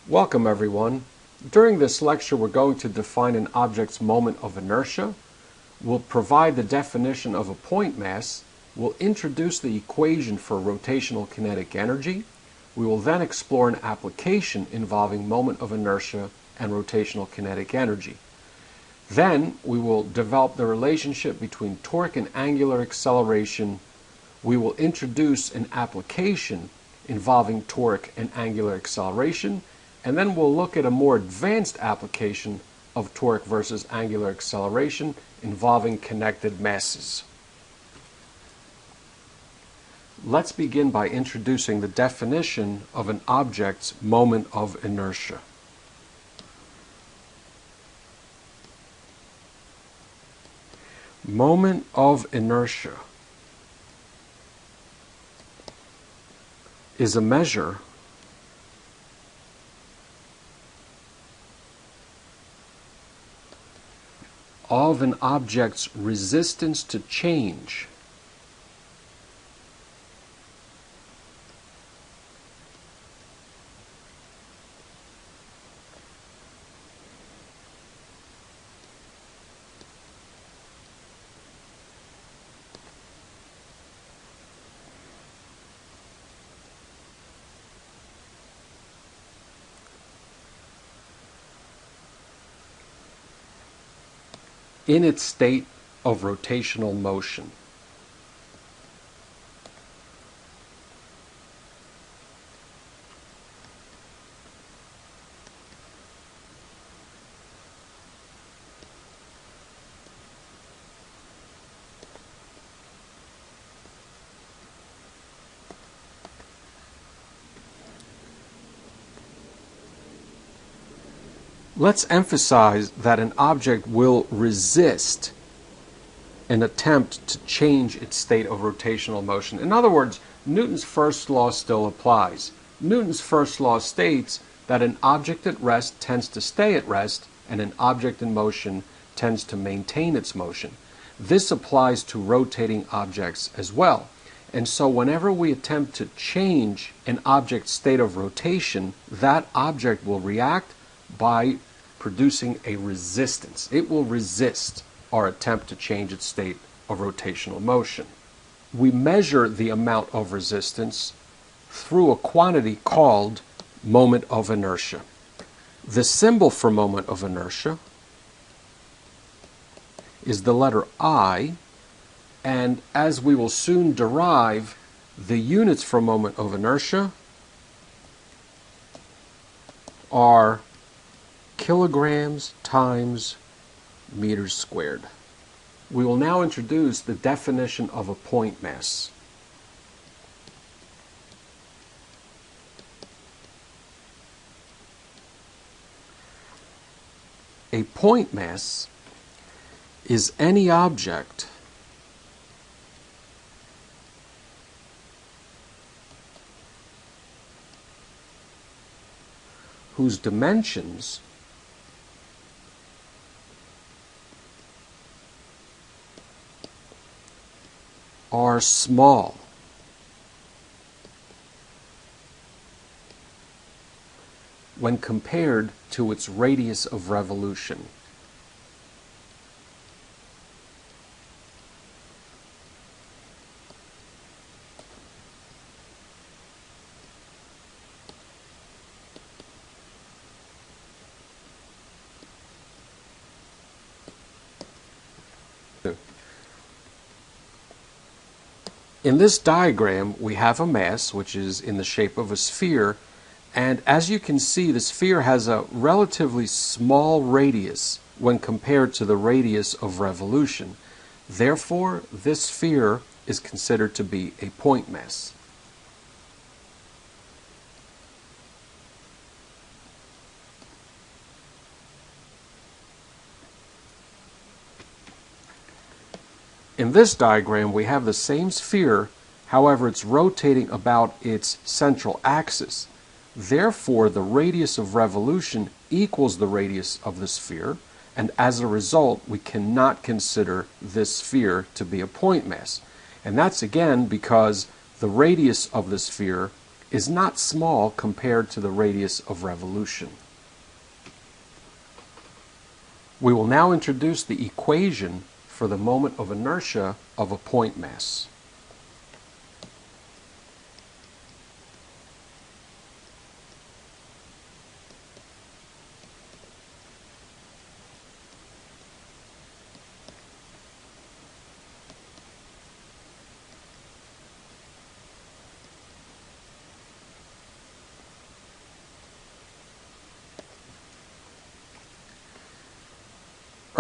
Welcome everyone. During this lecture we're going to define an object's moment of inertia. We'll provide the definition of a point mass. We'll introduce the equation for rotational kinetic energy. We will then explore an application involving moment of inertia and rotational kinetic energy. Then we will develop the relationship between torque and angular acceleration. We will introduce an application involving torque and angular acceleration. And then we'll look at a more advanced application of torque versus angular acceleration involving connected masses. Let's begin by introducing the definition of an object's moment of inertia. Moment of inertia is a measure of an object's resistance to change in its state of rotational motion. Let's emphasize that an object will resist an attempt to change its state of rotational motion. In other words, Newton's first law still applies. Newton's first law states that an object at rest tends to stay at rest and an object in motion tends to maintain its motion. This applies to rotating objects as well. And so whenever we attempt to change an object's state of rotation, that object will react by producing a resistance. It will resist our attempt to change its state of rotational motion. We measure the amount of resistance through a quantity called moment of inertia. The symbol for moment of inertia is the letter I, and as we will soon derive, the units for moment of inertia are kilograms times meters squared. We will now introduce the definition of a point mass. A point mass is any object whose dimensions are small when compared to its radius of revolution. In this diagram, we have a mass which is in the shape of a sphere, and as you can see, the sphere has a relatively small radius when compared to the radius of revolution. Therefore, this sphere is considered to be a point mass. In this diagram, we have the same sphere, however, it's rotating about its central axis. Therefore, the radius of revolution equals the radius of the sphere, and as a result, we cannot consider this sphere to be a point mass. And that's again because the radius of the sphere is not small compared to the radius of revolution. We will now introduce the equation for the moment of inertia of a point mass.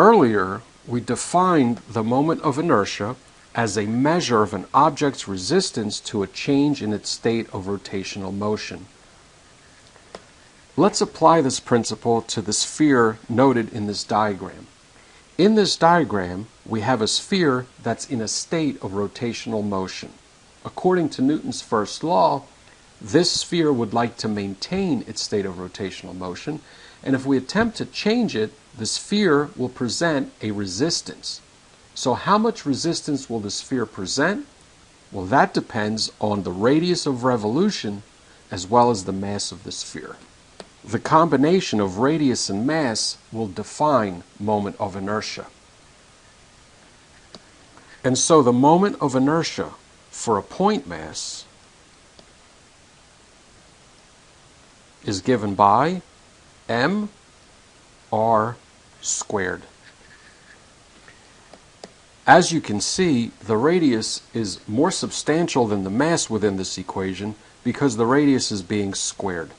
Earlier, we defined the moment of inertia as a measure of an object's resistance to a change in its state of rotational motion. Let's apply this principle to the sphere noted in this diagram. In this diagram, we have a sphere that's in a state of rotational motion. According to Newton's first law, this sphere would like to maintain its state of rotational motion, and if we attempt to change it, the sphere will present a resistance. So how much resistance will the sphere present? Well, that depends on the radius of revolution as well as the mass of the sphere. The combination of radius and mass will define moment of inertia. And so the moment of inertia for a point mass is given by mr squared. As you can see, the radius is more substantial than the mass within this equation because the radius is being squared.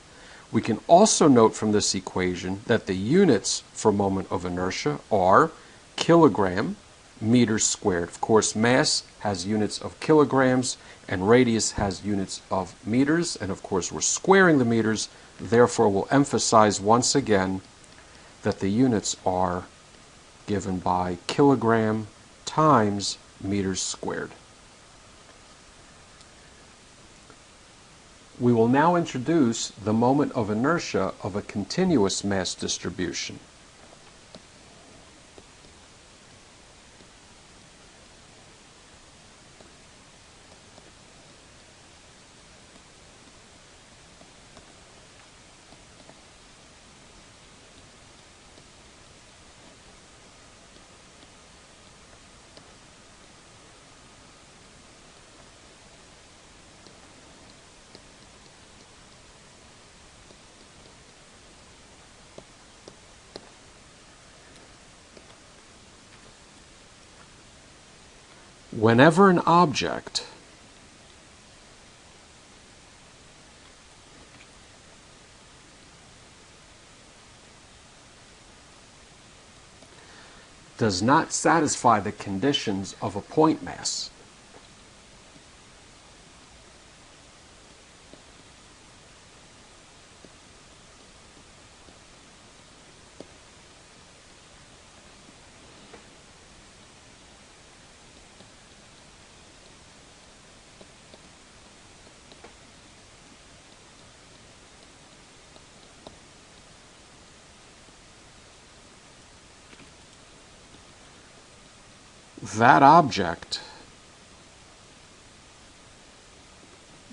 We can also note from this equation that the units for moment of inertia are kilogram, meters squared. Of course, mass has units of kilograms and radius has units of meters, and of course we're squaring the meters, therefore we'll emphasize once again that the units are given by kilogram times meters squared. We will now introduce the moment of inertia of a continuous mass distribution. Whenever an object does not satisfy the conditions of a point mass, that object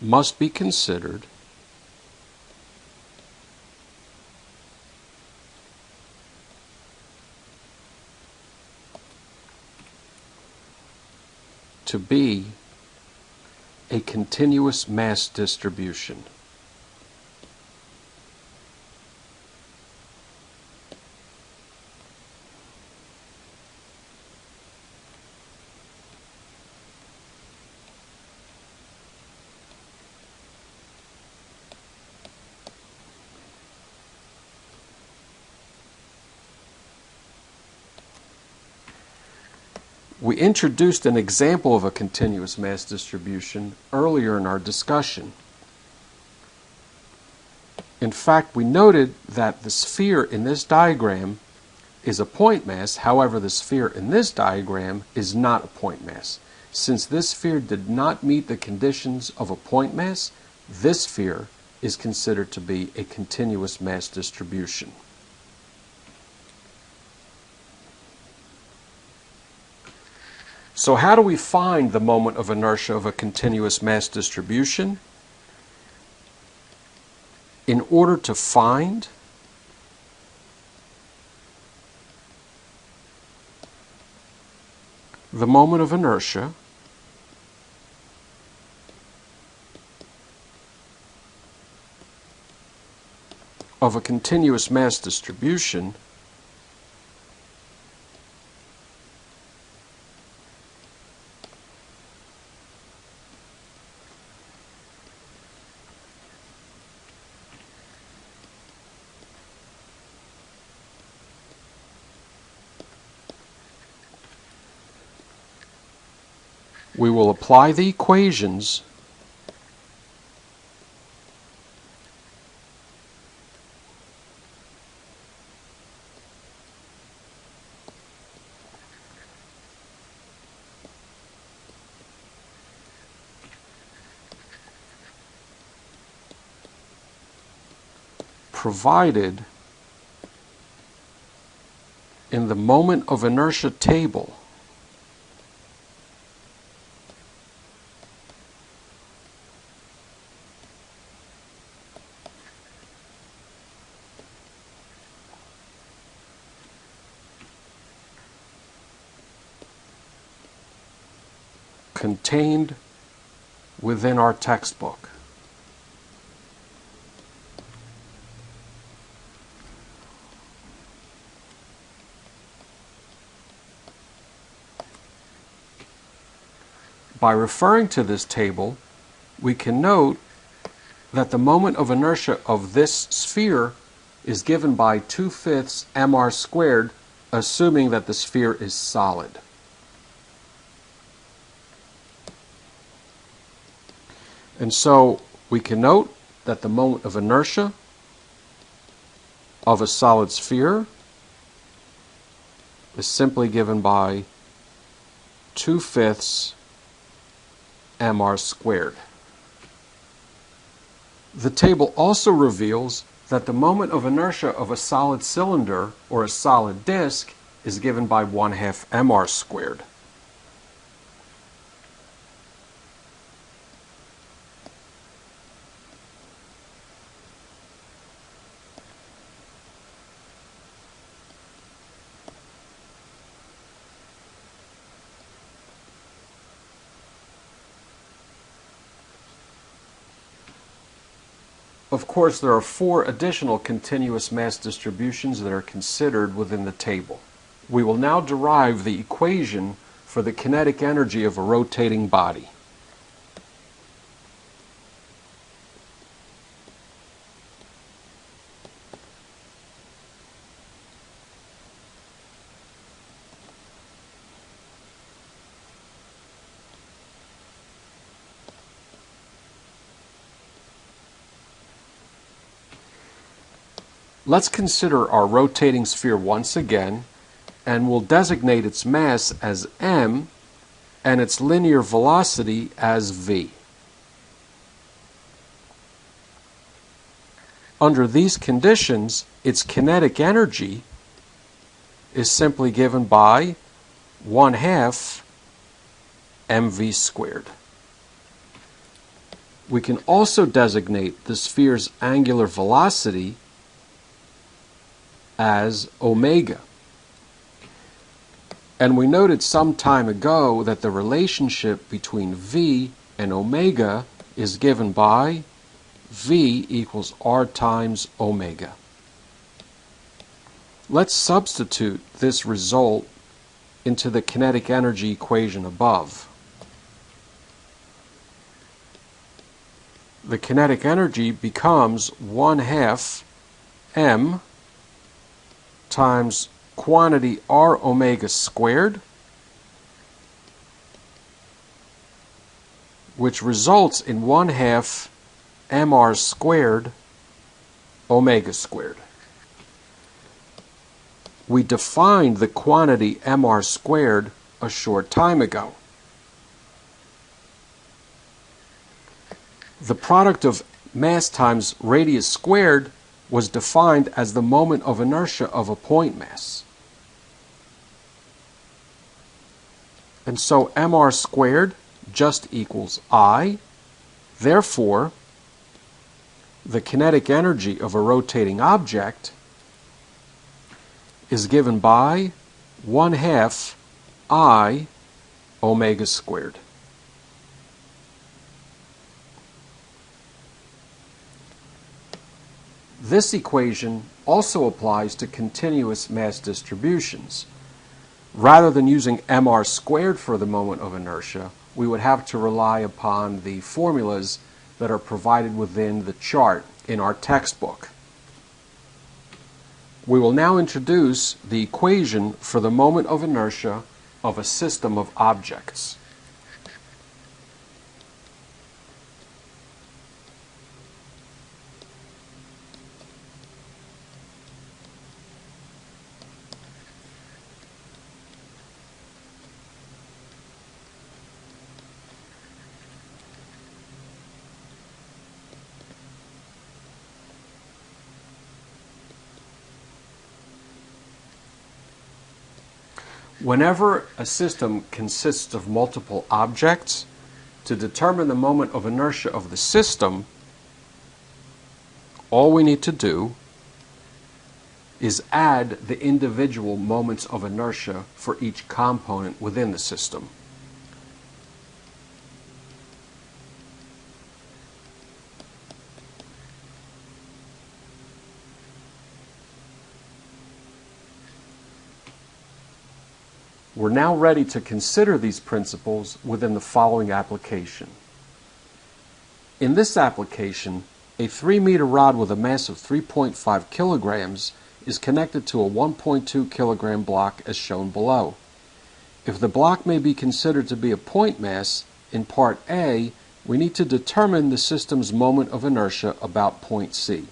must be considered to be a continuous mass distribution. We introduced an example of a continuous mass distribution earlier in our discussion. In fact, we noted that the sphere in this diagram is a point mass. However, the sphere in this diagram is not a point mass. Since this sphere did not meet the conditions of a point mass, this sphere is considered to be a continuous mass distribution. So how do we find the moment of inertia of a continuous mass distribution? in order to find the moment of inertia of a continuous mass distribution, we will apply the equations provided in the moment of inertia table contained within our textbook. By referring to this table, we can note that the moment of inertia of this sphere is given by 2/5 mr squared, assuming that the sphere is solid. And so we can note that the moment of inertia of a solid sphere is simply given by 2/5 mr squared. The table also reveals that the moment of inertia of a solid cylinder or a solid disk is given by 1/2 mr squared. Of course, there are 4 additional continuous mass distributions that are considered within the table. We will now derive the equation for the kinetic energy of a rotating body. Let's consider our rotating sphere once again, and we'll designate its mass as m and its linear velocity as v. Under these conditions, its kinetic energy is simply given by 1/2 mv squared. We can also designate the sphere's angular velocity as omega. And we noted some time ago that the relationship between v and omega is given by v equals r times omega. Let's substitute this result into the kinetic energy equation above. The kinetic energy becomes 1/2 m times quantity r omega squared, which results in 1/2 mr squared omega squared. We defined the quantity mr squared a short time ago. The product of mass times radius squared was defined as the moment of inertia of a point mass. And so mr squared just equals I. Therefore, the kinetic energy of a rotating object is given by 1/2 I omega squared. This equation also applies to continuous mass distributions. Rather than using mr squared for the moment of inertia, we would have to rely upon the formulas that are provided within the chart in our textbook. We will now introduce the equation for the moment of inertia of a system of objects. Whenever a system consists of multiple objects, to determine the moment of inertia of the system, all we need to do is add the individual moments of inertia for each component within the system. We're now ready to consider these principles within the following application. In this application, a 3-meter rod with a mass of 3.5 kilograms is connected to a 1.2 kilogram block as shown below. If the block may be considered to be a point mass, in part A, we need to determine the system's moment of inertia about point C.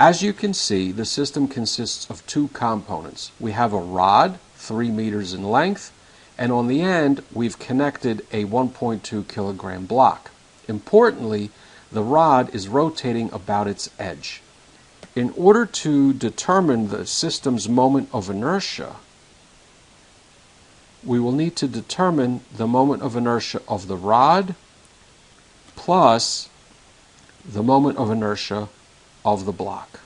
As you can see, the system consists of two components. We have a rod, 3 meters in length, and on the end we've connected a 1.2 kilogram block. Importantly, the rod is rotating about its edge. In order to determine the system's moment of inertia, we will need to determine the moment of inertia of the rod plus the moment of inertia of the block.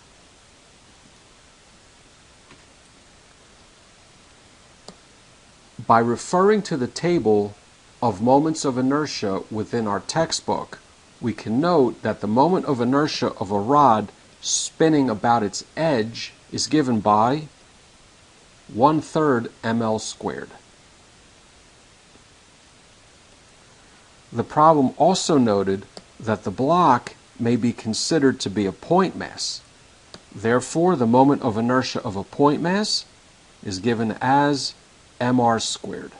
By referring to the table of moments of inertia within our textbook, we can note that the moment of inertia of a rod spinning about its edge is given by 1/3 ml squared. The problem also noted that the block may be considered to be a point mass. Therefore, the moment of inertia of a point mass is given as mr squared.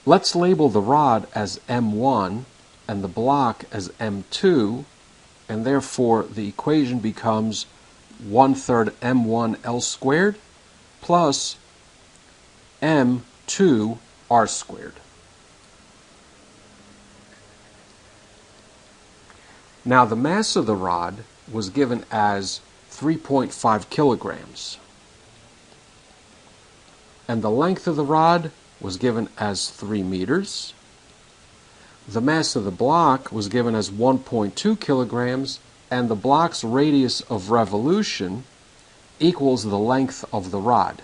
Let's label the rod as M1 and the block as M2, and therefore the equation becomes 1/3 M1L squared plus M2R squared. Now the mass of the rod was given as 3.5 kilograms. And the length of the rod was given as 3 meters. The mass of the block was given as 1.2 kilograms, and the block's radius of revolution equals the length of the rod,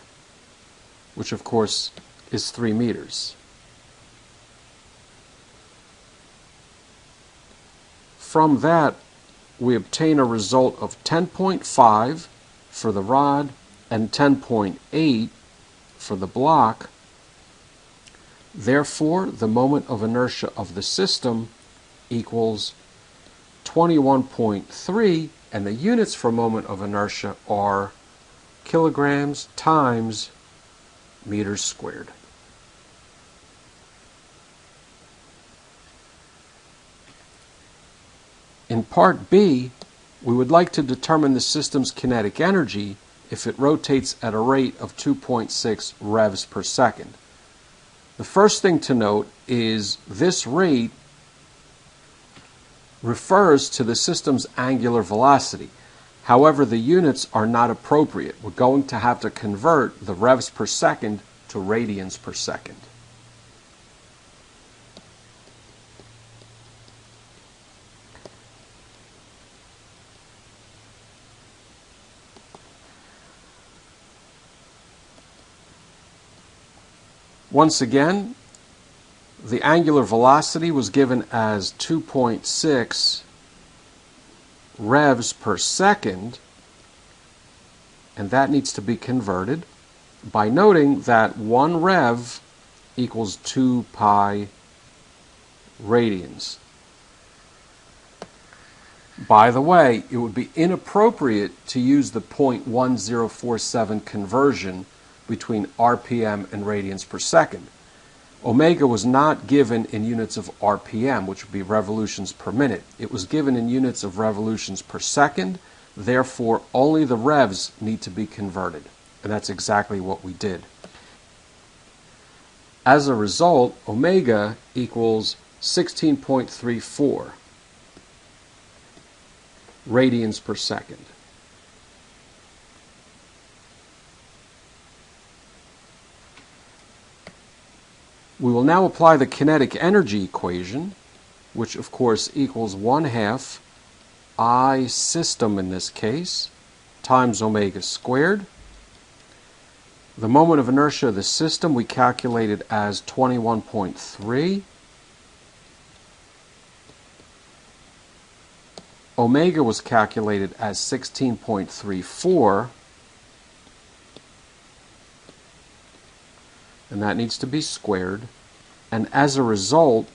which of course is 3 meters. From that, we obtain a result of 10.5 for the rod and 10.8 for the block. Therefore, the moment of inertia of the system equals 21.3, and the units for moment of inertia are kilograms times meters squared. In part B, we would like to determine the system's kinetic energy if it rotates at a rate of 2.6 revs per second. The first thing to note is this rate refers to the system's angular velocity. However, the units are not appropriate. We're going to have to convert the revs per second to radians per second. Once again, the angular velocity was given as 2.6 revs per second, and that needs to be converted by noting that 1 rev equals 2 pi radians. By the way, it would be inappropriate to use the 0.1047 conversion between RPM and radians per second. Omega was not given in units of RPM, which would be revolutions per minute. It was given in units of revolutions per second. Therefore, only the revs need to be converted. And that's exactly what we did. As a result, omega equals 16.34 radians per second. We will now apply the kinetic energy equation, which of course equals 1/2 I system in this case, times omega squared. The moment of inertia of the system we calculated as 21.3. Omega was calculated as 16.34, and that needs to be squared. And as a result,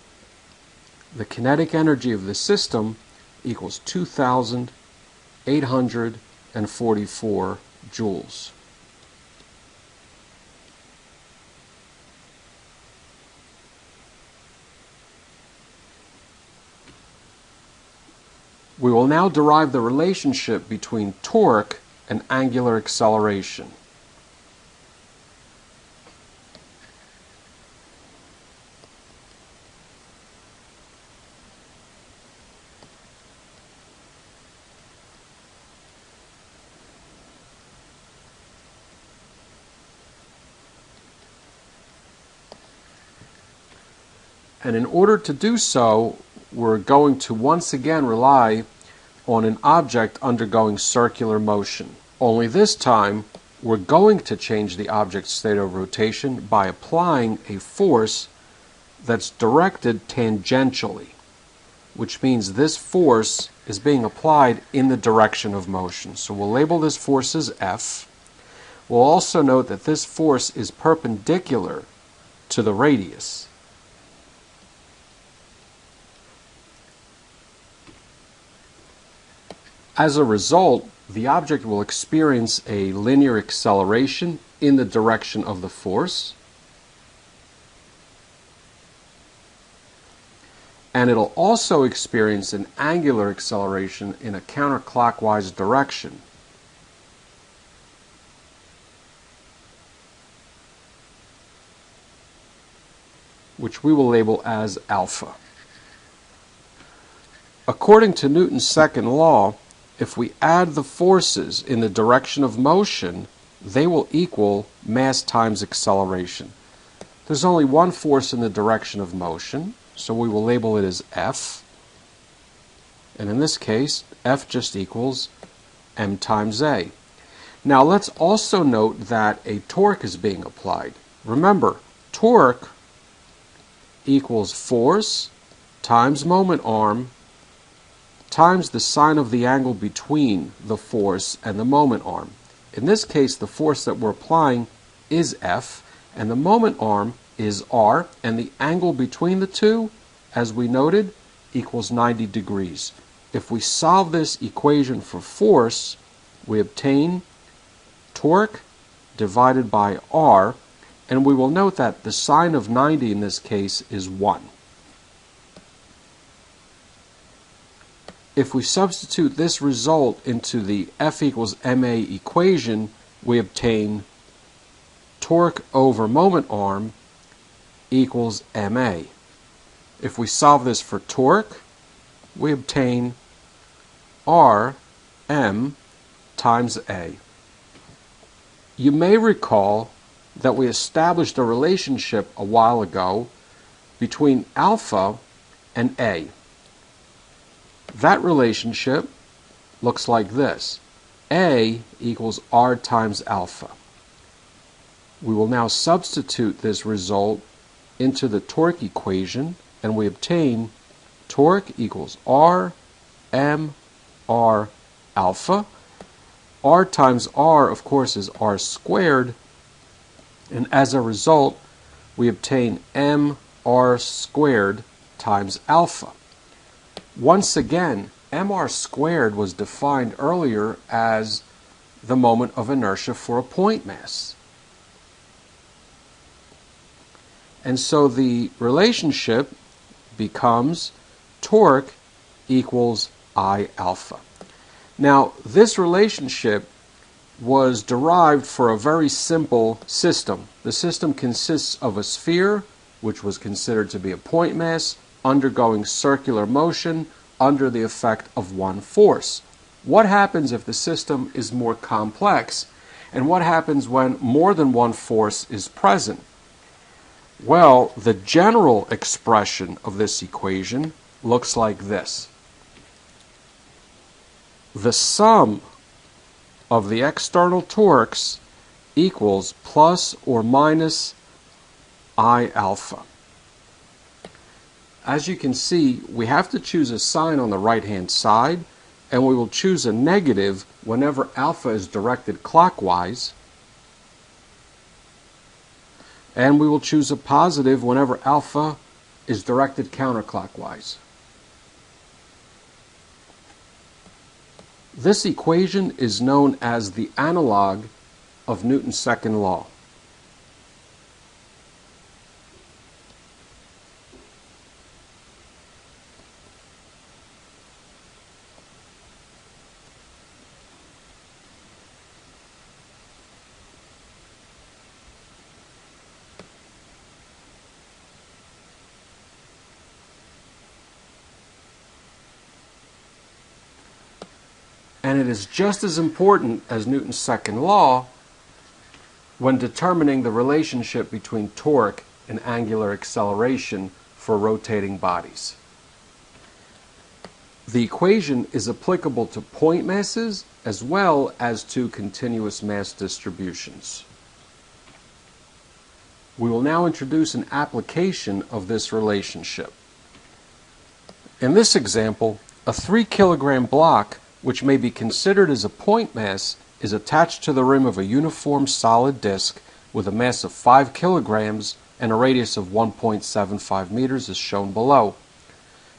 the kinetic energy of the system equals 2,844 joules. We will now derive the relationship between torque and angular acceleration. And in order to do so, we're going to once again rely on an object undergoing circular motion. Only this time, we're going to change the object's state of rotation by applying a force that's directed tangentially, which means this force is being applied in the direction of motion. So we'll label this force as F. We'll also note that this force is perpendicular to the radius. As a result, the object will experience a linear acceleration in the direction of the force, and it'll also experience an angular acceleration in a counterclockwise direction. Which we will label as alpha. According to Newton's second law, if we add the forces in the direction of motion, they will equal mass times acceleration. There's only one force in the direction of motion, so we will label it as F. And in this case, F just equals m times a. Now let's also note that a torque is being applied. Remember, torque equals force times moment arm times the sine of the angle between the force and the moment arm. In this case, the force that we're applying is F, and the moment arm is R, and the angle between the two, as we noted, equals 90 degrees. If we solve this equation for force, we obtain torque divided by R, and we will note that the sine of 90 in this case is 1. If we substitute this result into the F equals ma equation, we obtain torque over moment arm equals ma. If we solve this for torque, we obtain Rm times a. You may recall that we established a relationship a while ago between alpha and a. That relationship looks like this. A equals R times alpha. We will now substitute this result into the torque equation, and we obtain torque equals R m r alpha. R times R, of course, is R squared, and as a result, we obtain mr squared times alpha. Once again, mr squared was defined earlier as the moment of inertia for a point mass. And so the relationship becomes torque equals I alpha. Now, this relationship was derived for a very simple system. The system consists of a sphere, which was considered to be a point mass, undergoing circular motion under the effect of one force. What happens if the system is more complex? And what happens when more than one force is present? Well, the general expression of this equation looks like this. The sum of the external torques equals plus or minus I alpha. As you can see, we have to choose a sign on the right-hand side, and we will choose a negative whenever alpha is directed clockwise, and we will choose a positive whenever alpha is directed counterclockwise. This equation is known as the analog of Newton's second law. And it is just as important as Newton's second law when determining the relationship between torque and angular acceleration for rotating bodies. The equation is applicable to point masses as well as to continuous mass distributions. We will now introduce an application of this relationship. In this example, a 3-kilogram block, which may be considered as a point mass, is attached to the rim of a uniform solid disk with a mass of 5 kilograms and a radius of 1.75 meters as shown below.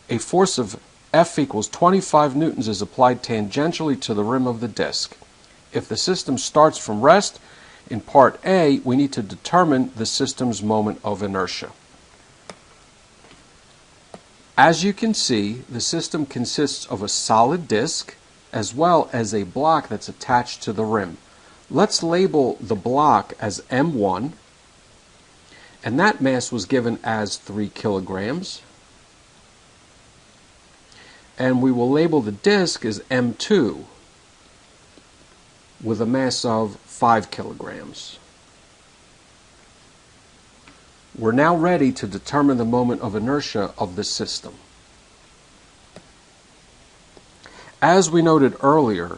A force of F equals 25 newtons is applied tangentially to the rim of the disk. If the system starts from rest, in part A, we need to determine the system's moment of inertia. As you can see, the system consists of a solid disk as well as a block that's attached to the rim. Let's label the block as M1, and that mass was given as 3 kilograms. And we will label the disk as M2 with a mass of 5 kilograms. We're now ready to determine the moment of inertia of the system. As we noted earlier,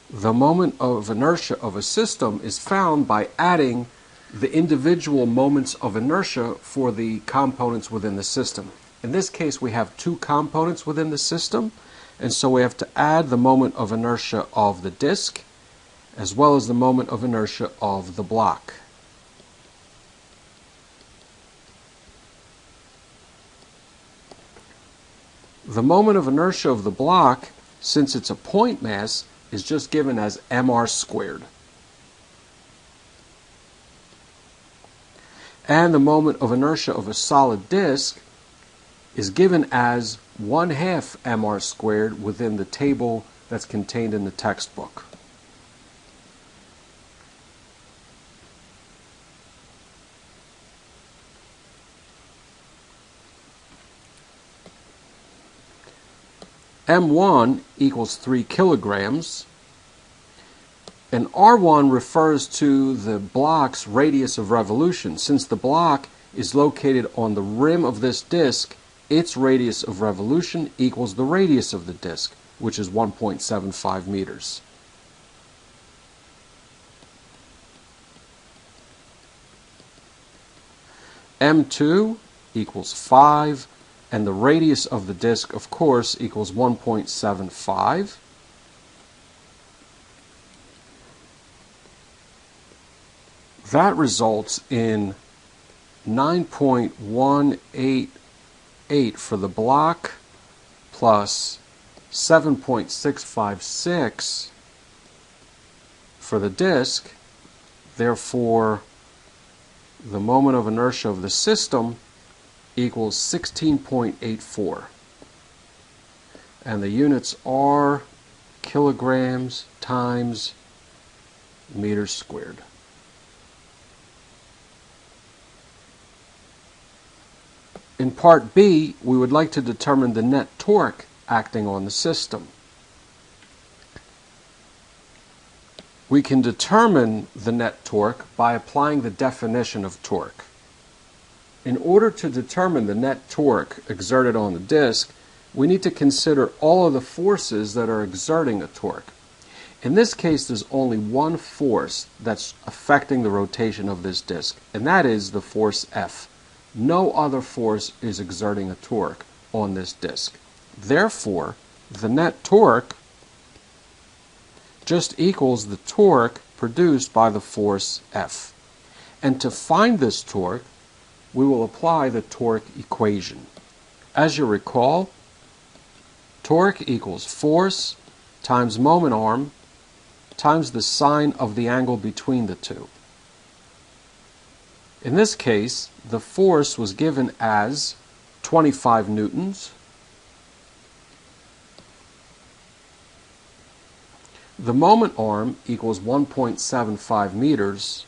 the moment of inertia of a system is found by adding the individual moments of inertia for the components within the system. In this case, we have 2 components within the system, and so we have to add the moment of inertia of the disk as well as the moment of inertia of the block. The moment of inertia of the block, since it's a point mass, is just given as mr squared. And the moment of inertia of a solid disk is given as 1/2 mr squared within the table that's contained in the textbook. M1 equals 3 kilograms, and R1 refers to the block's radius of revolution. Since the block is located on the rim of this disk, its radius of revolution equals the radius of the disk, which is 1.75 meters. m2 equals 5, and the radius of the disk, of course, equals 1.75. That results in 9.188 for the block plus 7.656 for the disk. Therefore, the moment of inertia of the system equals 16.84. And the units are kilograms times meters squared. In part B, we would like to determine the net torque acting on the system. We can determine the net torque by applying the definition of torque. In order to determine the net torque exerted on the disk, we need to consider all of the forces that are exerting a torque. In this case, there's only one force that's affecting the rotation of this disk, and that is the force F. No other force is exerting a torque on this disk. Therefore, the net torque just equals the torque produced by the force F. And to find this torque, we will apply the torque equation. As you recall, torque equals force times moment arm times the sine of the angle between the two. In this case, the force was given as 25 newtons. The moment arm equals 1.75 meters.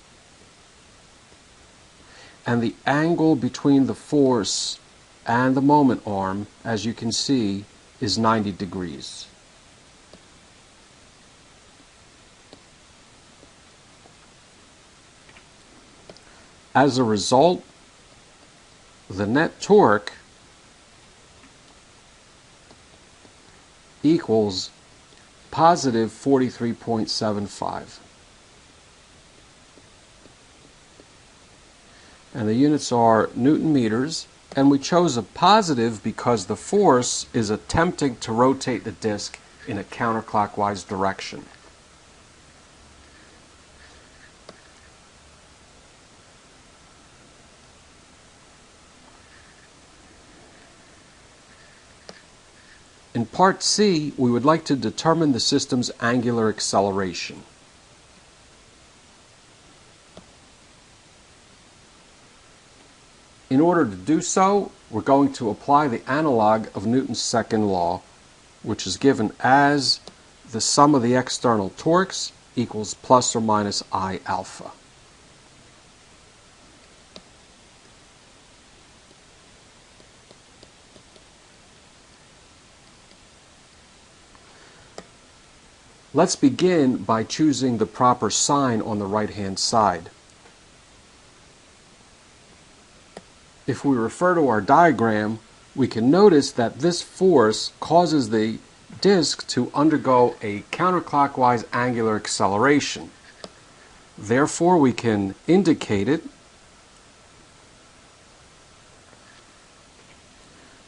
And the angle between the force and the moment arm, as you can see, is 90 degrees. As a result, the net torque equals positive 43.75. And the units are Newton meters, and we chose a positive because the force is attempting to rotate the disk in a counterclockwise direction. In part C, we would like to determine the system's angular acceleration. In order to do so, we're going to apply the analog of Newton's second law, which is given as the sum of the external torques equals plus or minus I alpha. Let's begin by choosing the proper sign on the right-hand side. If we refer to our diagram, we can notice that this force causes the disk to undergo a counterclockwise angular acceleration. Therefore, we can indicate it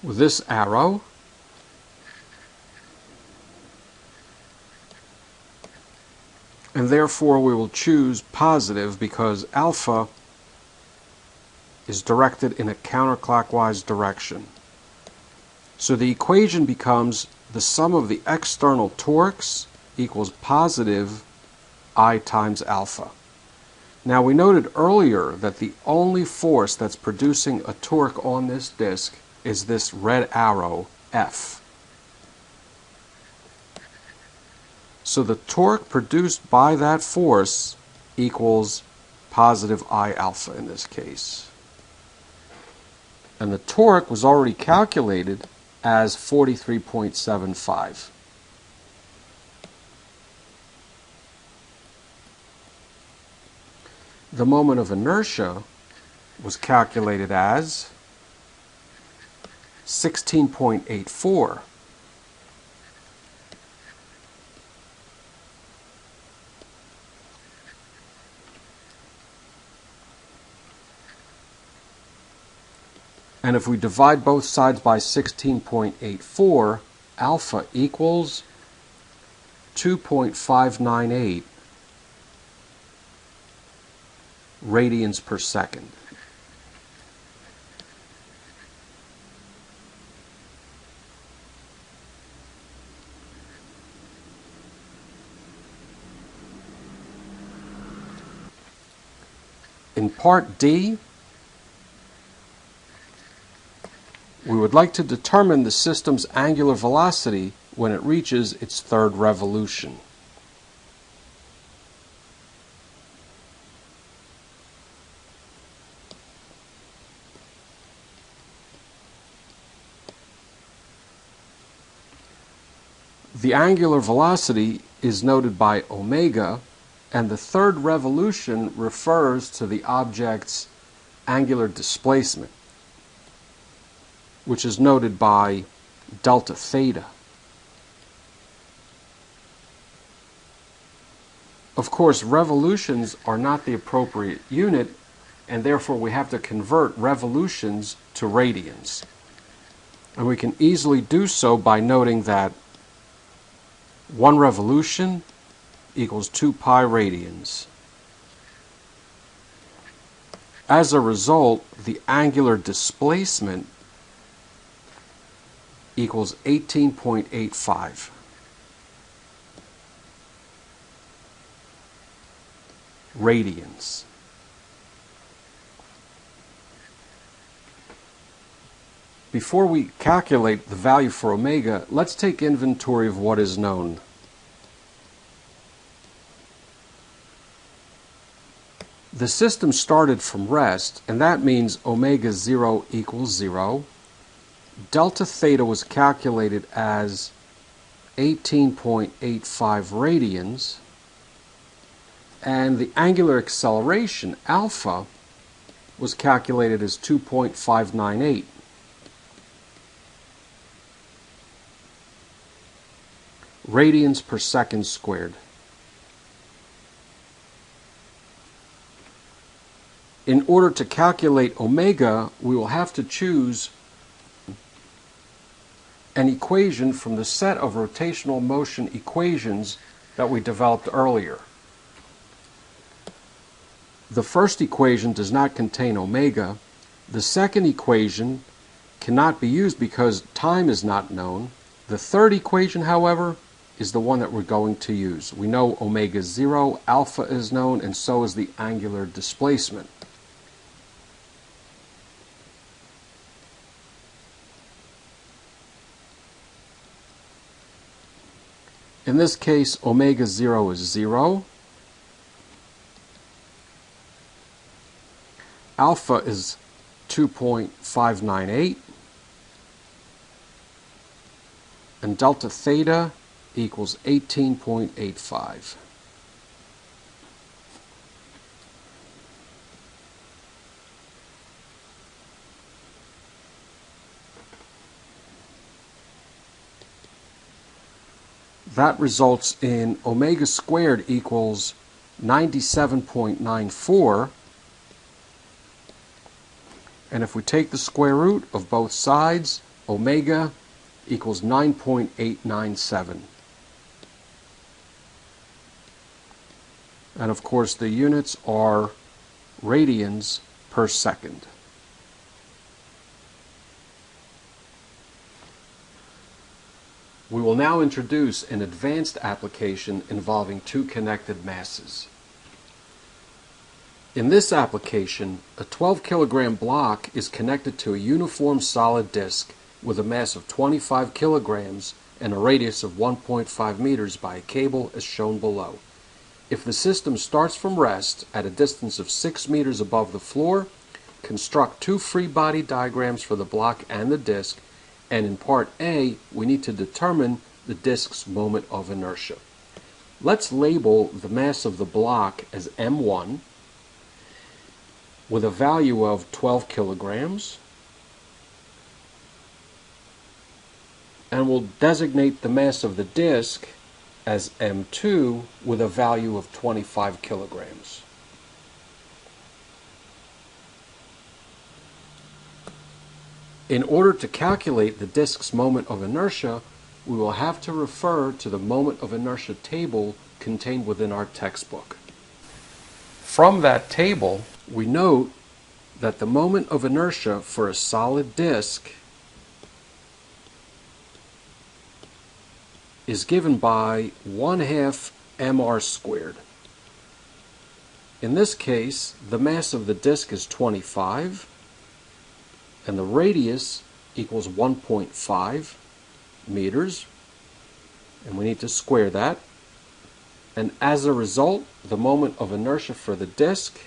with this arrow. And therefore we will choose positive because alpha is directed in a counterclockwise direction. So the equation becomes the sum of the external torques equals positive I times alpha. Now we noted earlier that the only force that's producing a torque on this disk is this red arrow F. So the torque produced by that force equals positive I alpha in this case. And the torque was already calculated as 43.75. The moment of inertia was calculated as 16.84. And if we divide both sides by 16.84, alpha equals 2.598 radians per second. In part D, we would like to determine the system's angular velocity when it reaches its third revolution. The angular velocity is noted by omega, and the third revolution refers to the object's angular displacement, which is noted by delta theta. Of course, revolutions are not the appropriate unit, and therefore we have to convert revolutions to radians. And we can easily do so by noting that 1 revolution equals 2 pi radians. As a result, the angular displacement equals 18.85 radians. Before we calculate the value for omega, let's take inventory of what is known. The system started from rest, and that means omega 0 equals 0. Delta theta was calculated as 18.85 radians, and the angular acceleration, alpha, was calculated as 2.598. Radians per second squared. In order to calculate omega, we will have to choose an equation from the set of rotational motion equations that we developed earlier. The first equation does not contain omega. The second equation cannot be used because time is not known. The third equation, however, is the one that we're going to use. We know omega 0, alpha is known, and so is the angular displacement. In this case, omega 0 is 0. Alpha is 2.598. And delta theta equals 18.85. That results in omega squared equals 97.94. And if we take the square root of both sides, omega equals 9.897. And of course the units are radians per second. We will now introduce an advanced application involving two connected masses. In this application, a 12 kilogram block is connected to a uniform solid disk with a mass of 25 kilograms and a radius of 1.5 meters by a cable as shown below. If the system starts from rest at a distance of 6 meters above the floor, construct two free body diagrams for the block and the disk, and in part A, we need to determine the disk's moment of inertia. Let's label the mass of the block as M1 with a value of 12 kilograms, and we'll designate the mass of the disk as M2 with a value of 25 kilograms. In order to calculate the disk's moment of inertia, we will have to refer to the moment of inertia table contained within our textbook. From that table, we note that the moment of inertia for a solid disk is given by 1/2 mr squared. In this case, the mass of the disk is 25, and the radius equals 1.5 meters, and we need to square that. And as a result, the moment of inertia for the disk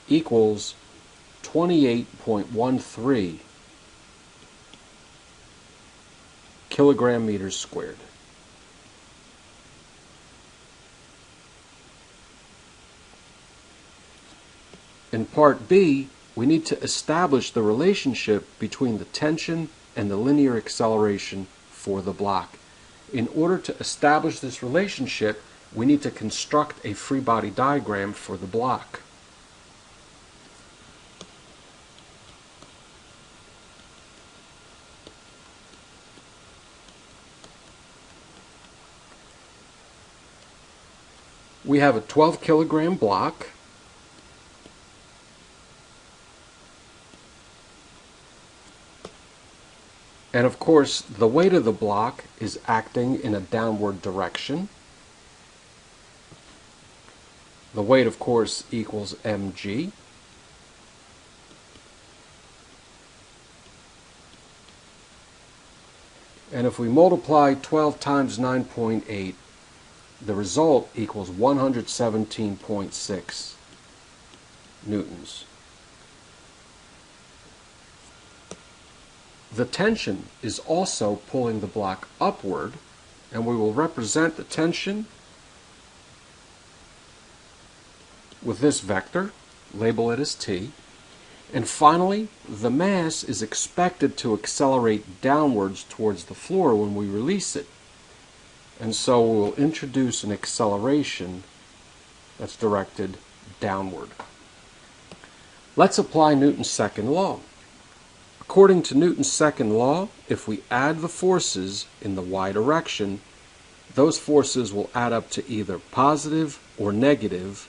equals 28.13 kilogram meters squared. In part B, we need to establish the relationship between the tension and the linear acceleration for the block. In order to establish this relationship, we need to construct a free body diagram for the block. We have a 12 kilogram block. And of course, the weight of the block is acting in a downward direction. The weight, of course, equals mg. And if we multiply 12 times 9.8, the result equals 117.6 newtons. The tension is also pulling the block upward, and we will represent the tension with this vector, label it as T. And finally, the mass is expected to accelerate downwards towards the floor when we release it. And so we'll introduce an acceleration that's directed downward. Let's apply Newton's second law. According to Newton's second law, if we add the forces in the y direction, those forces will add up to either positive or negative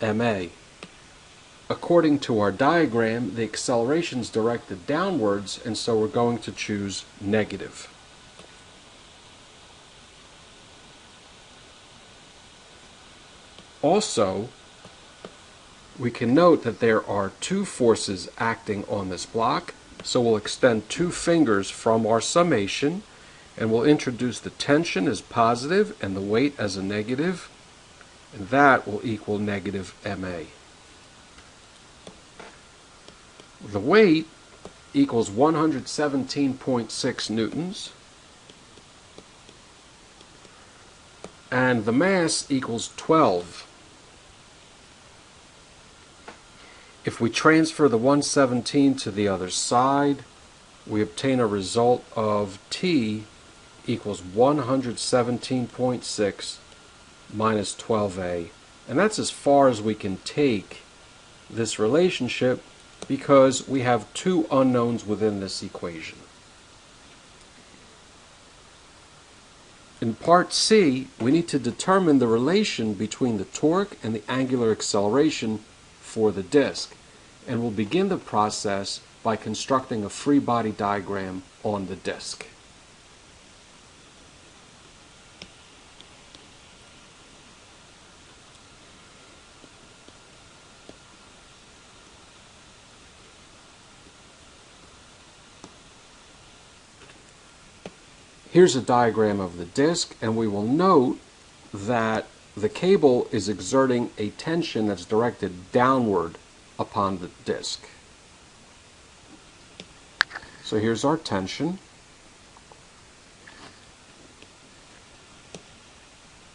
ma. According to our diagram, the acceleration is directed downwards, and so we're going to choose negative. Also, we can note that there are two forces acting on this block, so we'll extend 2 fingers from our summation, and we'll introduce the tension as positive and the weight as a negative, and that will equal negative ma. The weight equals 117.6 newtons, and the mass equals 12. If we transfer the 117 to the other side, we obtain a result of T equals 117.6 minus 12a. And that's as far as we can take this relationship because we have 2 unknowns within this equation. In part C, we need to determine the relation between the torque and the angular acceleration for the disk, and we'll begin the process by constructing a free body diagram on the disk. Here's a diagram of the disk, and we will note that the cable is exerting a tension that's directed downward upon the disk. So here's our tension.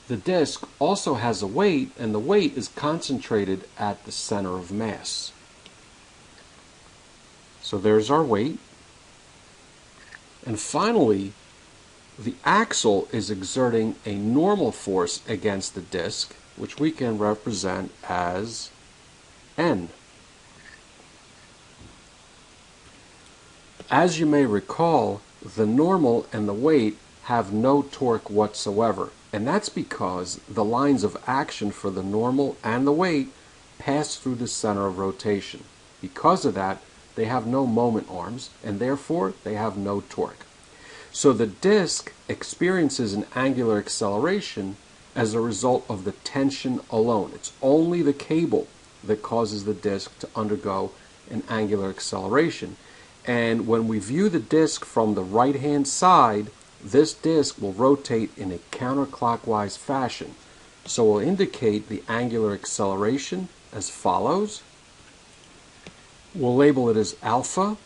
The disk also has a weight, and the weight is concentrated at the center of mass. So there's our weight. And finally, the axle is exerting a normal force against the disk, which we can represent as N. As you may recall, the normal and the weight have no torque whatsoever, and that's because the lines of action for the normal and the weight pass through the center of rotation. Because of that, they have no moment arms, and therefore they have no torque. So the disk experiences an angular acceleration as a result of the tension alone. It's only the cable that causes the disk to undergo an angular acceleration. And when we view the disk from the right-hand side, this disk will rotate in a counterclockwise fashion. So we'll indicate the angular acceleration as follows. We'll label it as alpha,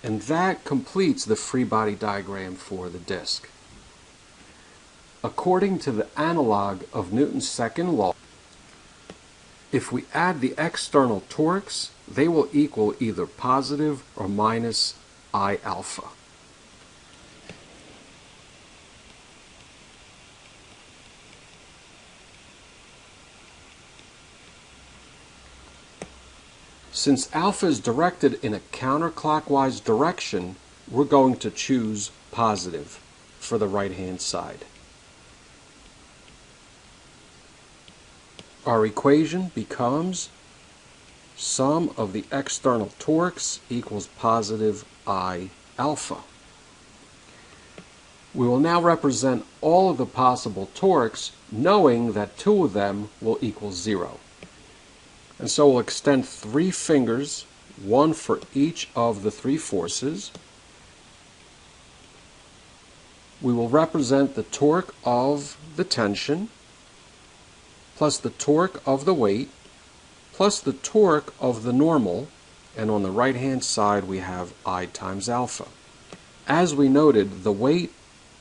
and that completes the free body diagram for the disk. According to the analog of Newton's second law, if we add the external torques, they will equal either positive or minus I alpha. Since alpha is directed in a counterclockwise direction, we're going to choose positive for the right-hand side. Our equation becomes sum of the external torques equals positive I alpha. We will now represent all of the possible torques, knowing that two of them will equal 0. And so we'll extend 3 fingers, one for each of the 3 forces. We will represent the torque of the tension, plus the torque of the weight, plus the torque of the normal, and on the right-hand side we have I times alpha. As we noted, the weight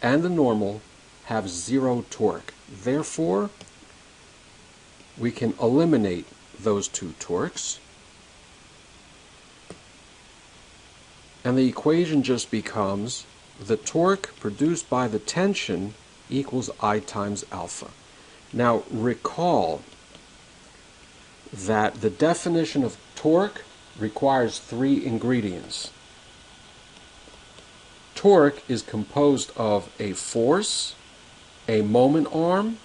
and the normal have 0 torque. Therefore, we can eliminate those 2 torques, and the equation just becomes the torque produced by the tension equals I times alpha. Now recall that the definition of torque requires 3 ingredients. Torque is composed of a force, a moment arm,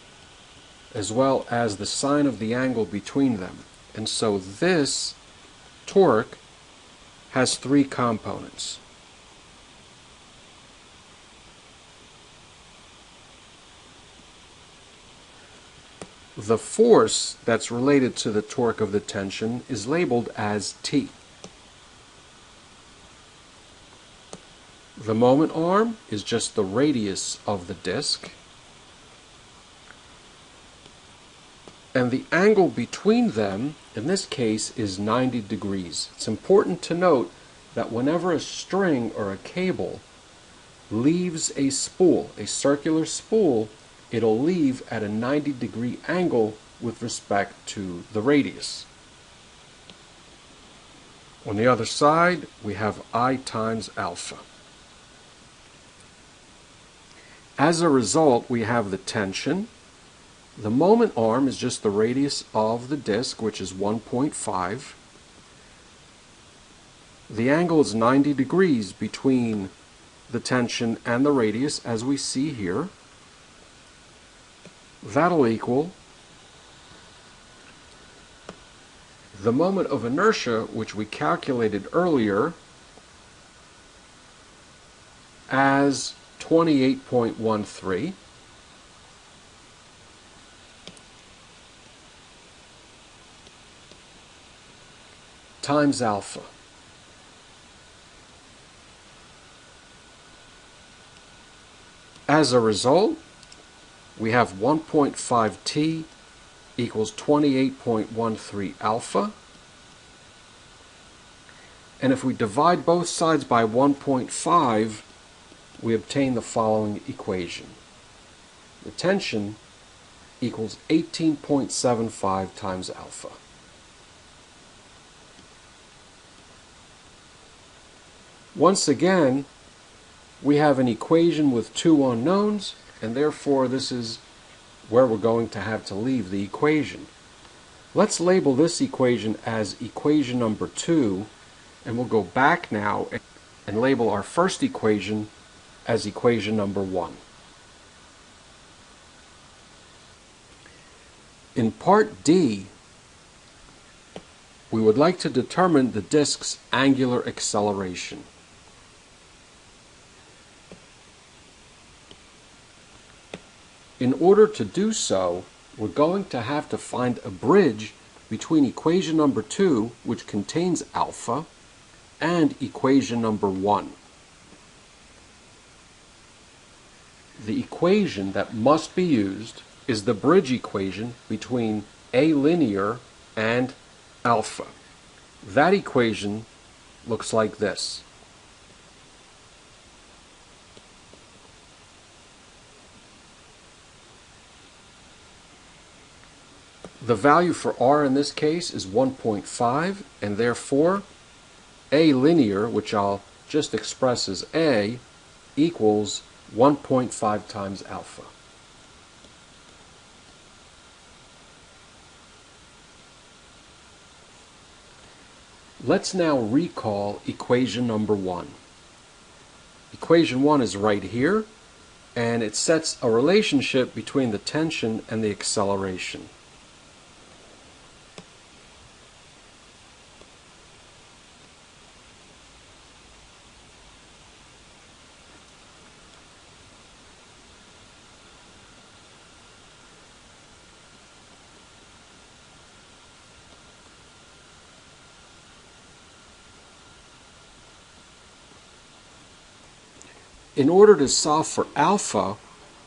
as well as the sine of the angle between them. And so this torque has 3 components. The force that's related to the torque of the tension is labeled as T. The moment arm is just the radius of the disk, and the angle between them, in this case, is 90 degrees. It's important to note that whenever a string or a cable leaves a spool, a circular spool, it'll leave at a 90-degree angle with respect to the radius. On the other side, we have I times alpha. As a result, we have the tension. The moment arm is just the radius of the disk, which is 1.5. The angle is 90 degrees between the tension and the radius, as we see here. That'll equal the moment of inertia, which we calculated earlier as 28.13 times alpha. As a result, we have 1.5 T equals 28.13 alpha. And if we divide both sides by 1.5, we obtain the following equation. The tension equals 18.75 times alpha. Once again, we have an equation with 2 unknowns, and therefore this is where we're going to have to leave the equation. Let's label this equation as equation number 2, and we'll go back now and label our first equation as equation number 1. In part D, we would like to determine the disk's angular acceleration. In order to do so, we're going to have to find a bridge between equation number 2, which contains alpha, and equation number 1. The equation that must be used is the bridge equation between A linear and alpha. That equation looks like this. The value for r in this case is 1.5, and therefore A linear, which I'll just express as A, equals 1.5 times alpha. Let's now recall equation number 1. Equation 1 is right here, and it sets a relationship between the tension and the acceleration. In order to solve for alpha,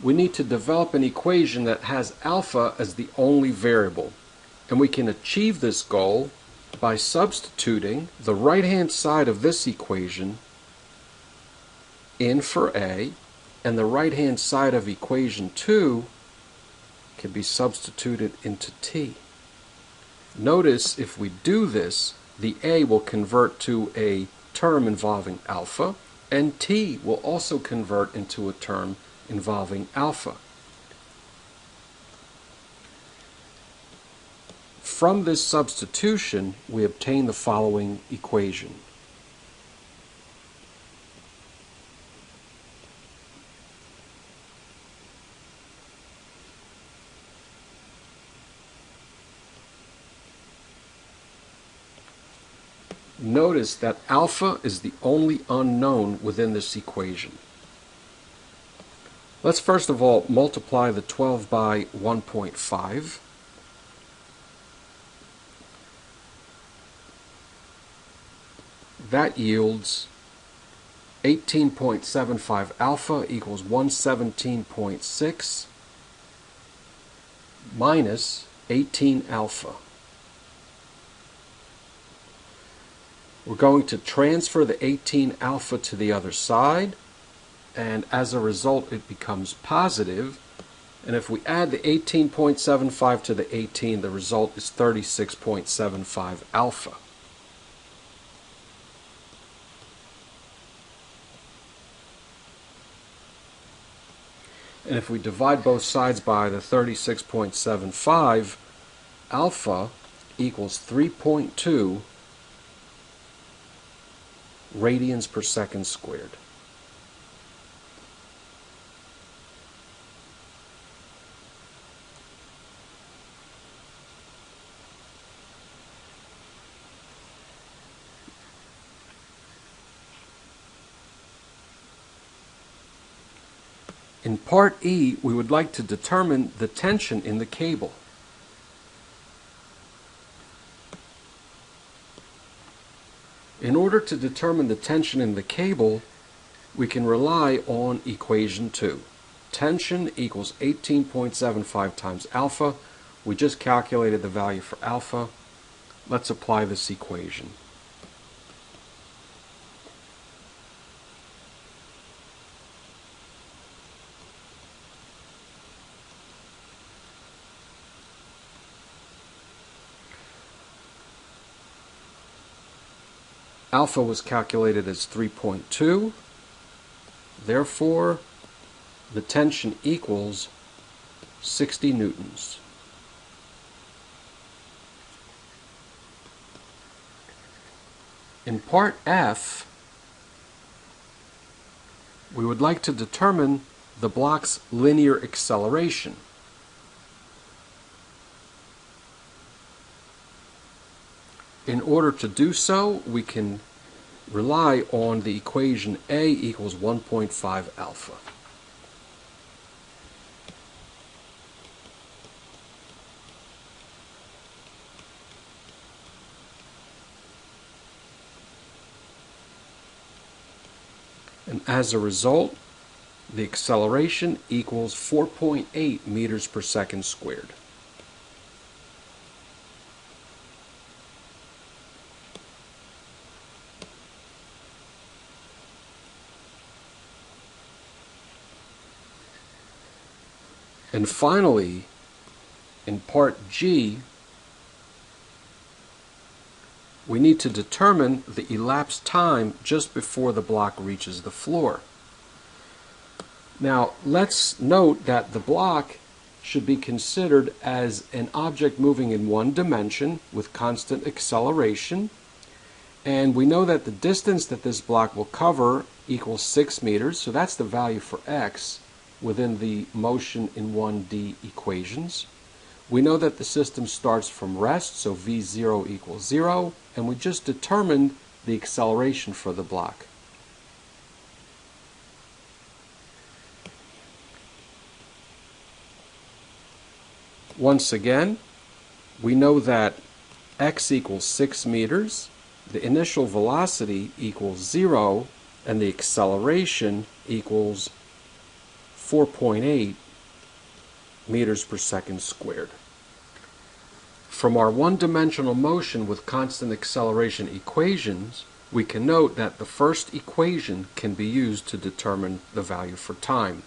we need to develop an equation that has alpha as the only variable. And we can achieve this goal by substituting the right-hand side of this equation in for A, and the right-hand side of equation 2 can be substituted into T. Notice if we do this, the A will convert to a term involving alpha, and T will also convert into a term involving alpha. From this substitution, we obtain the following equation. Notice that alpha is the only unknown within this equation. Let's first of all multiply the 12 by 1.5. That yields 18.75 alpha equals 117.6 minus 18 alpha. We're going to transfer the 18 alpha to the other side, and as a result it becomes positive. And if we add the 18.75 to the 18, the result is 36.75 alpha. And if we divide both sides by the 36.75, alpha equals 3.2 radians per second squared. In part E, we would like to determine the tension in the cable. In order to determine the tension in the cable, we can rely on equation 2. Tension equals 18.75 times alpha. We just calculated the value for alpha. Let's apply this equation. Alpha was calculated as 3.2. Therefore, the tension equals 60 newtons. In part F, we would like to determine the block's linear acceleration. In order to do so, we can rely on the equation A equals 1.5 alpha. And as a result, the acceleration equals 4.8 meters per second squared. And finally, in part G, we need to determine the elapsed time just before the block reaches the floor. Now, let's note that the block should be considered as an object moving in one dimension with constant acceleration. And we know that the distance that this block will cover equals 6 meters, so that's the value for x within the motion in 1D equations. We know that the system starts from rest, so v0 equals 0, and we just determined the acceleration for the block. Once again, we know that x equals 6 meters, the initial velocity equals 0, and the acceleration equals 4.8 meters per second squared. From our one-dimensional motion with constant acceleration equations, we can note that the first equation can be used to determine the value for time.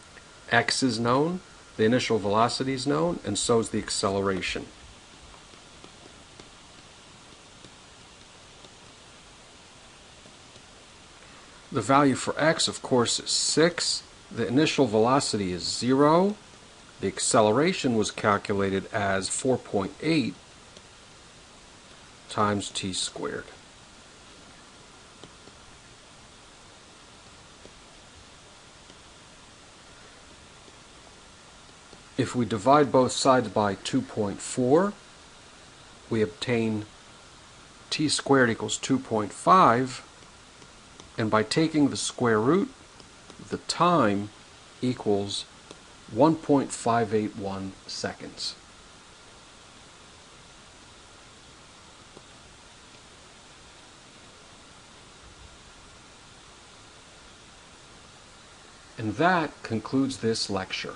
X is known, the initial velocity is known, and so is the acceleration. The value for x, of course, is 6. The initial velocity is 0. The acceleration was calculated as 4.8 times t squared. If we divide both sides by 2.4, we obtain t squared equals 2.5, and by taking the square root, the time equals 1.581 seconds. And that concludes this lecture.